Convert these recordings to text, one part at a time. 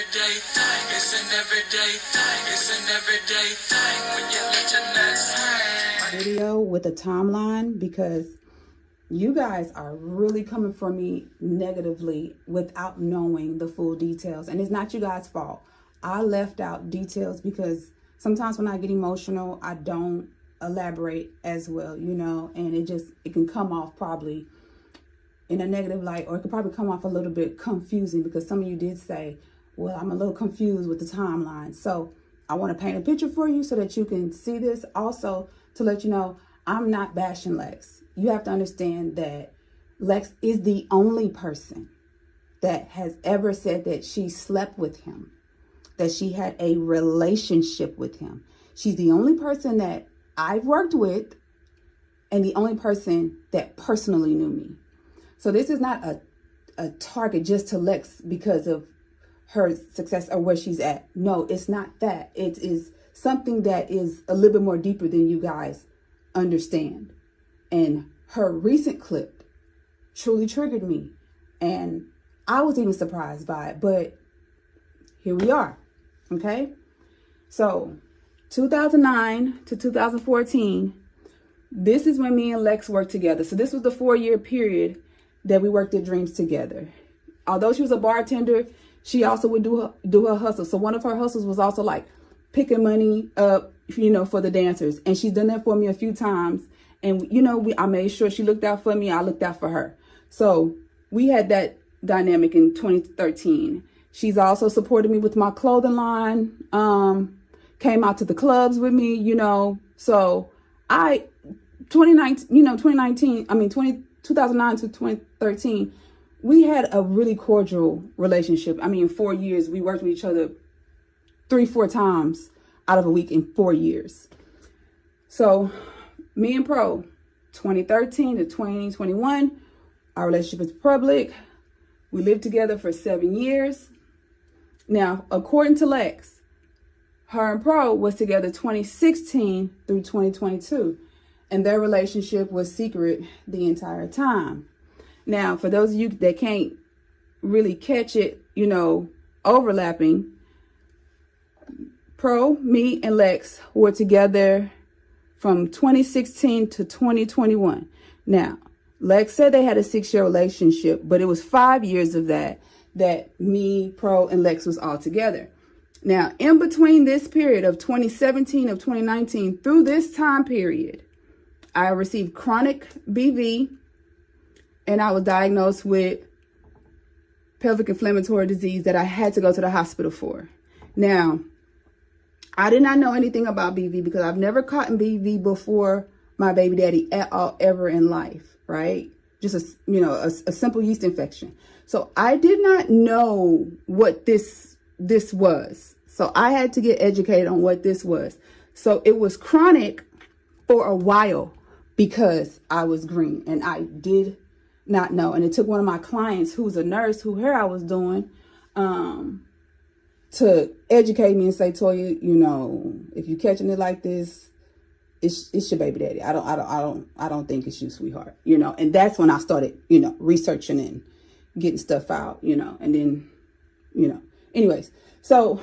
everyday thing. It's an everyday thing. It's an everyday thing when you let your nuts hang. Video with a timeline because you guys are really coming for me negatively without knowing the full details. And it's not you guys' fault. I left out details because sometimes when I get emotional, I don't elaborate as well, you know, and it can come off probably in a negative light, or it could probably come off a little bit confusing because some of you did say, well, I'm a little confused with the timeline. So I want to paint a picture for you so that you can see this. Also, to let you know, I'm not bashing Lex. You have to understand that Lex is the only person that has ever said that she slept with him, that she had a relationship with him. She's the only person that I've worked with and the only person that personally knew me. So this is not a target just to Lex because of her success or where she's at. No, it's not that. It is something that is a little bit more deeper than you guys understand. And her recent clip truly triggered me. And I was even surprised by it. But here we are. Okay? So 2009 to 2014, this is when me and Lex worked together. So this was the 4-year period that we worked at Dreams together. Although she was a bartender, she also would do her hustle. So one of her hustles was also like picking money up, you know, for the dancers. And she's done that for me a few times. And, you know, I made sure she looked out for me. I looked out for her. So we had that dynamic in 2013. She's also supported me with my clothing line, came out to the clubs with me, you know. So 2009 to 2013, we had a really cordial relationship. I mean, in 4 years, we worked with each other 3-4 times out of a week in 4 years. So me and Pro, 2013 to 2021, our relationship is public. We lived together for 7 years. Now, according to Lex, her and Pro was together 2016 through 2022. And their relationship was secret the entire time. Now, for those of you that can't really catch it, you know, overlapping, Pro, me, and Lex were together from 2016 to 2021. Now, Lex said they had a 6-year relationship, but it was 5 years of that me, Pro, and Lex was all together. Now, in between this period of 2017 of 2019 through this time period, I received chronic BV, and I was diagnosed with pelvic inflammatory disease that I had to go to the hospital for. Now, I did not know anything about BV because I've never caught BV before my baby daddy at all, ever in life, right? Just a simple yeast infection. So I did not know what this was. So I had to get educated on what this was. So it was chronic for a while because I was green and I did not know. And it took one of my clients who's a nurse who heard I was doing to educate me and say, Toya, you know, if you're catching it like this, it's your baby daddy. I don't think it's you, sweetheart. You know, and that's when I started, you know, researching and getting stuff out, you know, and then, you know, anyways. So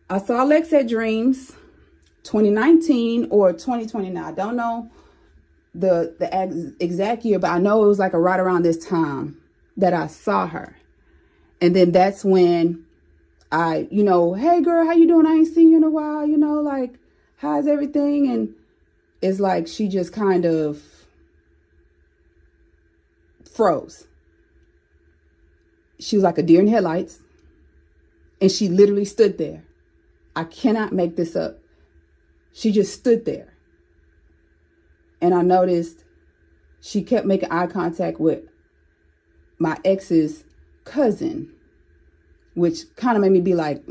I saw Lex at Dreams 2019 or 2020. Now, I don't know the exact year, but I know it was like right around this time that I saw her. And then that's when I, you know, hey girl, how you doing? I ain't seen you in a while, you know, like, how's everything? And it's like she just kind of froze. She was like a deer in headlights. And she literally stood there. I cannot make this up. She just stood there. And I noticed she kept making eye contact with my ex's cousin, which kind of made me be like,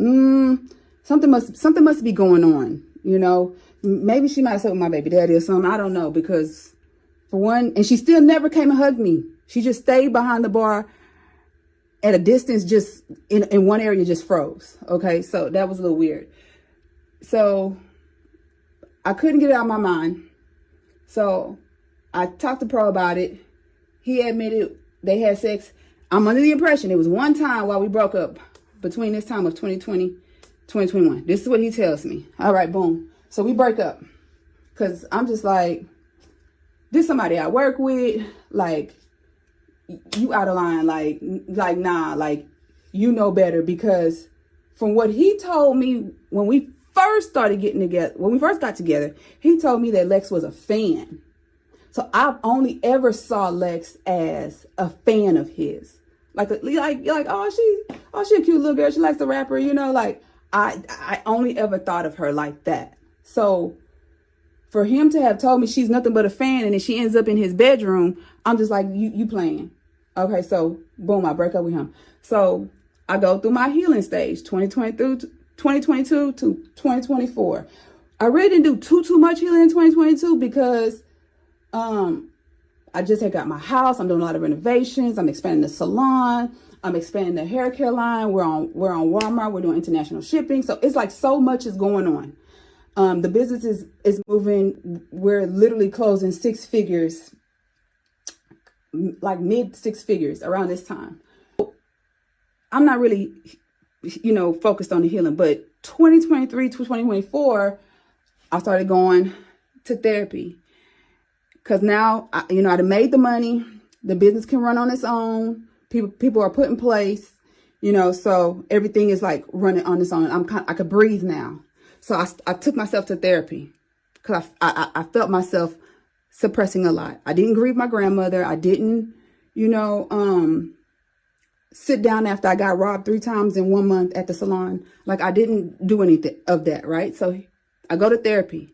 something must be going on, you know. Maybe she might have slept with my baby daddy or something. I don't know, because for one, and she still never came and hugged me. She just stayed behind the bar at a distance, just in one area, just froze. Okay, so that was a little weird. So I couldn't get it out of my mind. So I talked to Pro about it. He admitted they had sex. I'm under the impression it was one time while we broke up between this time of 2020, 2021. This is what he tells me. All right, boom. So we break up because I'm just like, this somebody I work with, like, you out of line, like, nah, like, you know better. Because from what he told me when we first started getting together, when we first got together, he told me that Lex was a fan. So I've only ever saw Lex as a fan of his. Like, oh, she a cute little girl. She likes the rapper, you know, like, I only ever thought of her like that. So for him to have told me she's nothing but a fan and then she ends up in his bedroom, I'm just like, you playing. Okay, so boom, I break up with him. So I go through my healing stage, 2022 to 2024. I really didn't do too much healing in 2022 because I just had got my house. I'm doing a lot of renovations. I'm expanding the salon. I'm expanding the hair care line. We're on Walmart. We're doing international shipping. So it's like so much is going on. The business is moving. We're literally closing six figures, like mid six figures around this time. I'm not really, focused on the healing, but 2023 to 2024, I started going to therapy. Because now, I done made the money. The business can run on its own. People are put in place, so everything is like running on its own. I could breathe now. So I took myself to therapy because I felt myself suppressing a lot. I didn't grieve my grandmother. I didn't, sit down after I got robbed 3 times in 1 month at the salon. Like, I didn't do anything of that, right? So I go to therapy.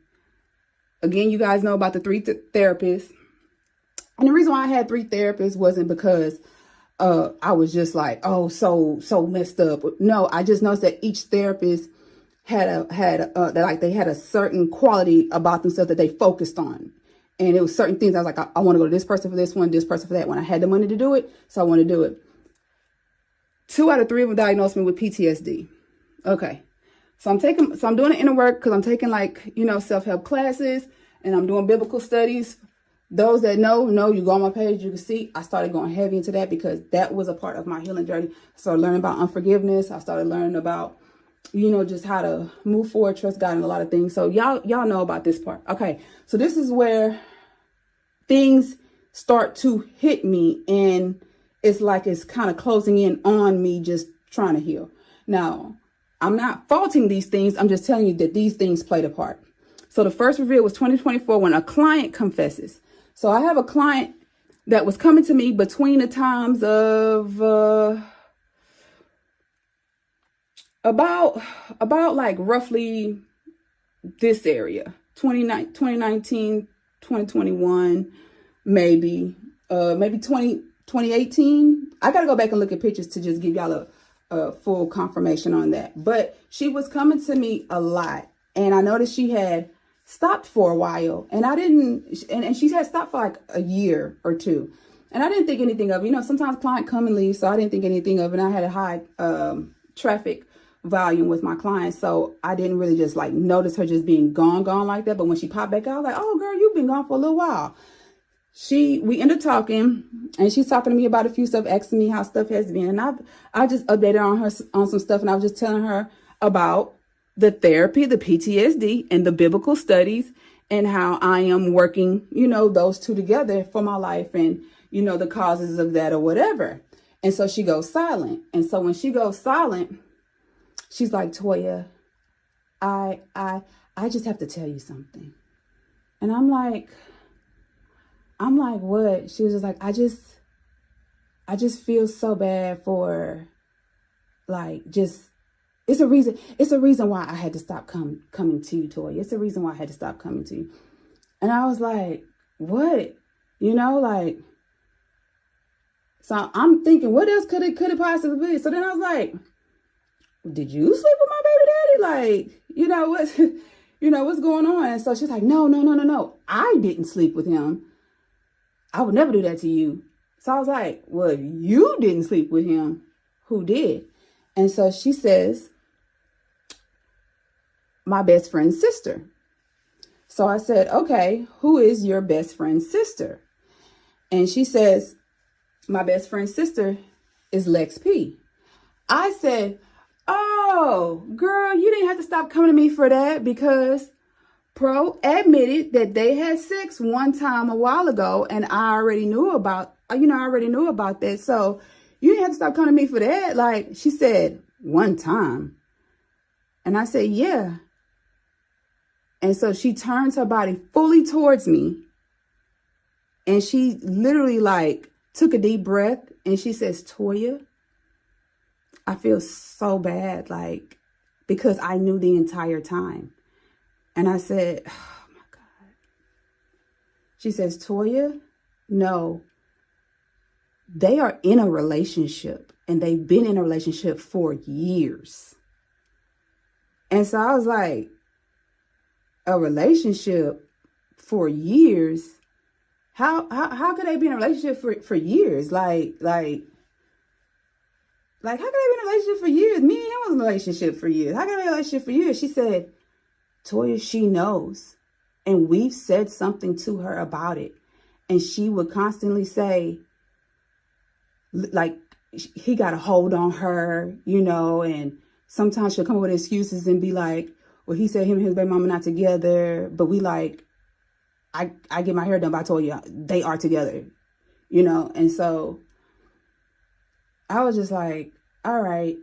Again, you guys know about the 3 therapists. And the reason why I had 3 therapists wasn't because I was just like, oh, so messed up. No, I just noticed that each therapist had a certain quality about themselves that they focused on. And it was certain things. I was like, I want to go to this person for this one, this person for that one. I had the money to do it, so I want to do it. 2 out of 3 of them diagnosed me with PTSD. Okay. So I'm doing the inner work because I'm taking self-help classes and I'm doing biblical studies. Those that know, you go on my page, you can see I started going heavy into that because that was a part of my healing journey. I started learning about unforgiveness. I started learning about, just how to move forward, trust God and a lot of things. So y'all know about this part. Okay. So this is where things start to hit me and it's like it's kind of closing in on me just trying to heal. Now, I'm not faulting these things. I'm just telling you that these things played a part. So the first reveal was 2024 when a client confesses. So I have a client that was coming to me between the times of about like roughly this area, 2019, 2021, maybe 2018. I got to go back and look at pictures to just give y'all a full confirmation on that. But she was coming to me a lot. And I noticed she had stopped for a while. And and she had stopped for like a year or 2. And I didn't think anything of it. Sometimes clients come and leave. So I didn't think anything of it. And I had a high traffic volume with my clients. So I didn't really just like notice her just being gone like that. But when she popped back out, I was like, oh, girl, you've been gone for a little while. We ended up talking and she's talking to me about a few stuff, asking me how stuff has been. And I just updated her on some stuff. And I was just telling her about the therapy, the PTSD and the biblical studies and how I am working, those 2 together for my life and, the causes of that or whatever. And so she goes silent. And so when she goes silent, she's like, Toya, I just have to tell you something. And I'm like, what? She was just like, I just feel so bad for like, it's a reason why I had to stop coming to you, Toya. It's a reason why I had to stop coming to you. And I was like, what? So I'm thinking, what else could it possibly be? So then I was like, did you sleep with my baby daddy? Like, what's going on? And so she's like, no. I didn't sleep with him. I would never do that to you. So I was like, well, you didn't sleep with him. Who did? And so she says, my best friend's sister. So I said, okay, who is your best friend's sister? And she says, my best friend's sister is Lex P. I said, oh, girl, you didn't have to stop coming to me for that, because Pro admitted that they had sex one time a while ago, and I already knew about, that. So you didn't have to stop coming to me for that. Like, she said, one time. And I said, yeah. And so she turns her body fully towards me, and she literally like took a deep breath, and she says, Toya, I feel so bad, like, because I knew the entire time. And I said, oh my God. She says, Toya, no, they are in a relationship, and they've been in a relationship for years. And so I was like, a relationship for years? How could they be in a relationship for years? Like how could they be in a relationship for years? Me and him was in a relationship for years. How could they be in a relationship for years? She said, Toya, she knows. And we've said something to her about it. And she would constantly say, like, he got a hold on her, and sometimes she'll come up with excuses and be like, well, he said him and his baby mama not together, but we like, I get my hair done by Toya, they are together, and so I was just like, all right,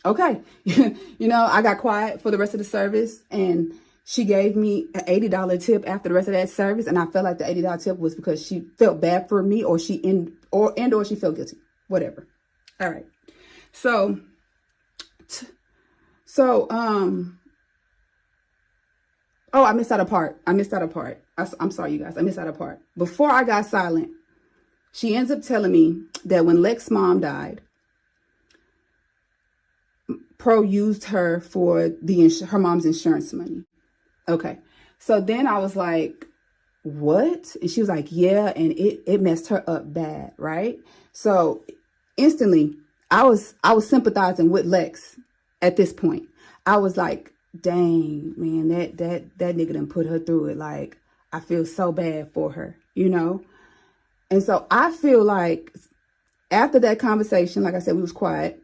okay. I got quiet for the rest of the service, and she gave me an $80 tip after the rest of that service. And I felt like the $80 tip was because she felt bad for me, or she felt guilty, whatever. All right. So, I missed out a part. I'm sorry, you guys. I missed out a part. Before I got silent, she ends up telling me that when Lex's mom died, Pro used her for her mom's insurance money. Okay. So then I was like, what? And she was like, yeah. And it messed her up bad. Right. So instantly I was sympathizing with Lex at this point. I was like, dang, man, that nigga done put her through it. Like, I feel so bad for her, And so I feel like after that conversation, like I said, we was quiet.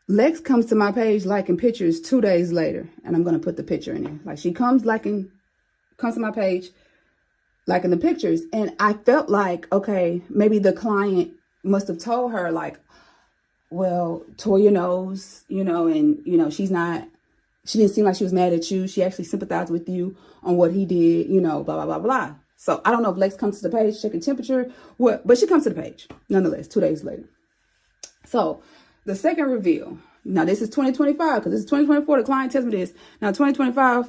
Lex comes to my page liking pictures 2 days later, and I'm going to put the picture in there. Like, she comes to my page liking the pictures, and I felt like, okay, maybe the client must have told her, like, well, Toya knows, and, she didn't seem like she was mad at you. She actually sympathized with you on what he did, blah, blah, blah, blah. So I don't know if Lex comes to the page, checking temperature, but she comes to the page nonetheless, 2 days later. So the second reveal, now this is 2025, because this is 2024. The client tells me this. Now 2025,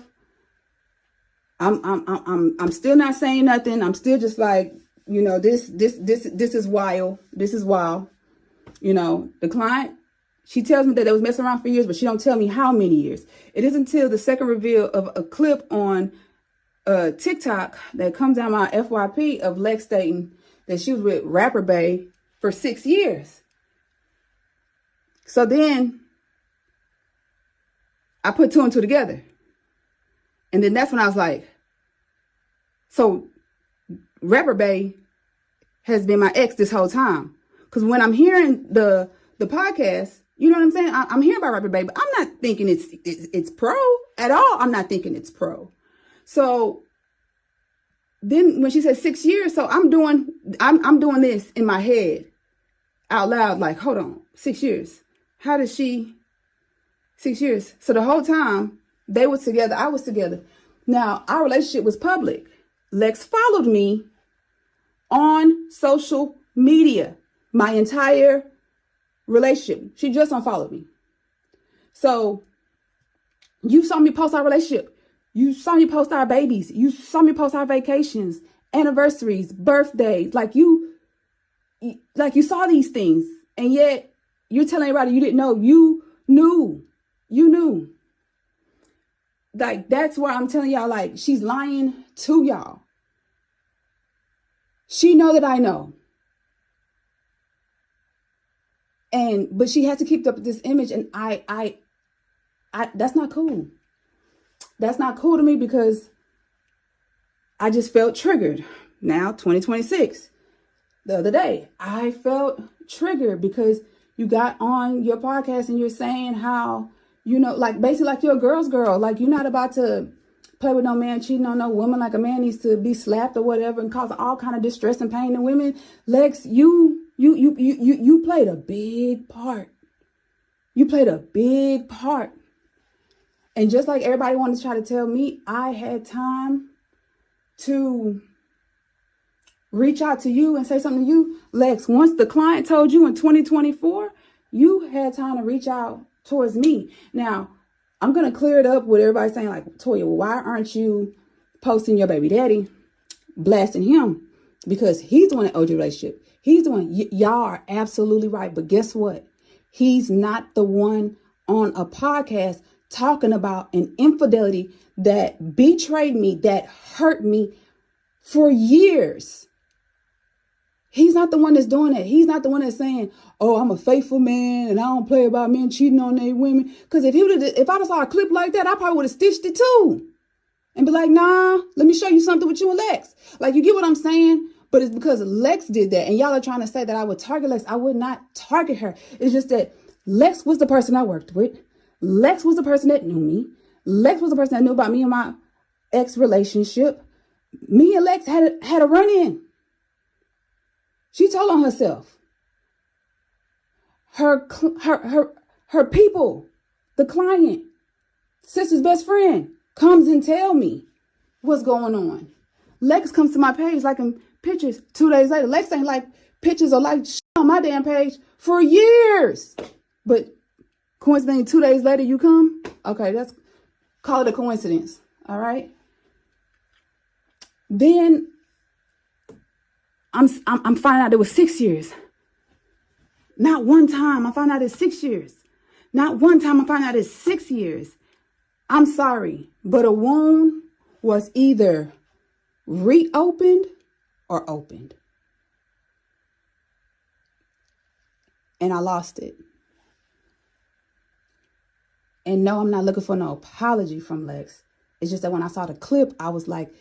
I'm still not saying nothing. I'm still just like, this is wild. This is wild. The client, she tells me that they was messing around for years, but she don't tell me how many years. It isn't until the second reveal of a clip on TikTok that comes out my FYP of Lex stating that she was with Rapper Bay for 6 years. So then I put two and two together. And then that's when I was like, so Rapper Bay has been my ex this whole time. Because when I'm hearing the podcast, you know what I'm saying? I'm hearing about Rapper Bay, but I'm not thinking it's Pro at all. I'm not thinking it's Pro. So then when she said 6 years, so I'm doing this in my head out loud, like, hold on, 6 years. How did she 6 years? So the whole time they were together, I was together. Now our relationship was public. Lex followed me on social media my entire relationship. She just unfollowed me. So you saw me post our relationship. You saw me post our babies. You saw me post our vacations, anniversaries, birthdays. Like you saw these things, and yet you're telling everybody you didn't know. You knew. Like, that's why I'm telling y'all, like, she's lying to y'all. She know that I know. But she has to keep up this image, and I that's not cool. That's not cool to me, because I just felt triggered. Now, 2026, the other day. I felt triggered because you got on your podcast and you're saying how, like basically like you're a girl's girl. Like you're not about to play with no man cheating on no woman. Like a man needs to be slapped or whatever and causing all kind of distress and pain in women. Lex, you played a big part. You played a big part. And just like everybody wanted to try to tell me, I had time to reach out to you and say something to you. Lex, once the client told you in 2024, you had time to reach out towards me. Now, I'm going to clear it up with everybody saying like, Toya, well, why aren't you posting your baby daddy, blasting him? Because he's the one in OG relationship. He's the one. Y'all are absolutely right. But guess what? He's not the one on a podcast talking about an infidelity that betrayed me, that hurt me for years. He's not the one that's doing that. He's not the one that's saying, oh, I'm a faithful man and I don't play about men cheating on their women. Because if I saw a clip like that, I probably would have stitched it too. And be like, nah, let me show you something with you and Lex. Like, you get what I'm saying? But it's because Lex did that. And y'all are trying to say that I would target Lex. I would not target her. It's just that Lex was the person I worked with. Lex was the person that knew me. Lex was the person that knew about me and my ex relationship. Me and Lex had a run-in. She told on herself. Her people, the client, sister's best friend, comes and tell me what's going on. Lex comes to my page liking pictures 2 days later. Lex ain't like pictures or like shit on my damn page for years. But coincidentally, 2 days later you come? Okay, let's call it a coincidence. All right. Then I'm finding out it was 6 years. Not one time I find out it's 6 years. Not one time I find out it's 6 years. I'm sorry, but a wound was either reopened or opened. And I lost it. And no, I'm not looking for no apology from Lex. It's just that when I saw the clip, I was like,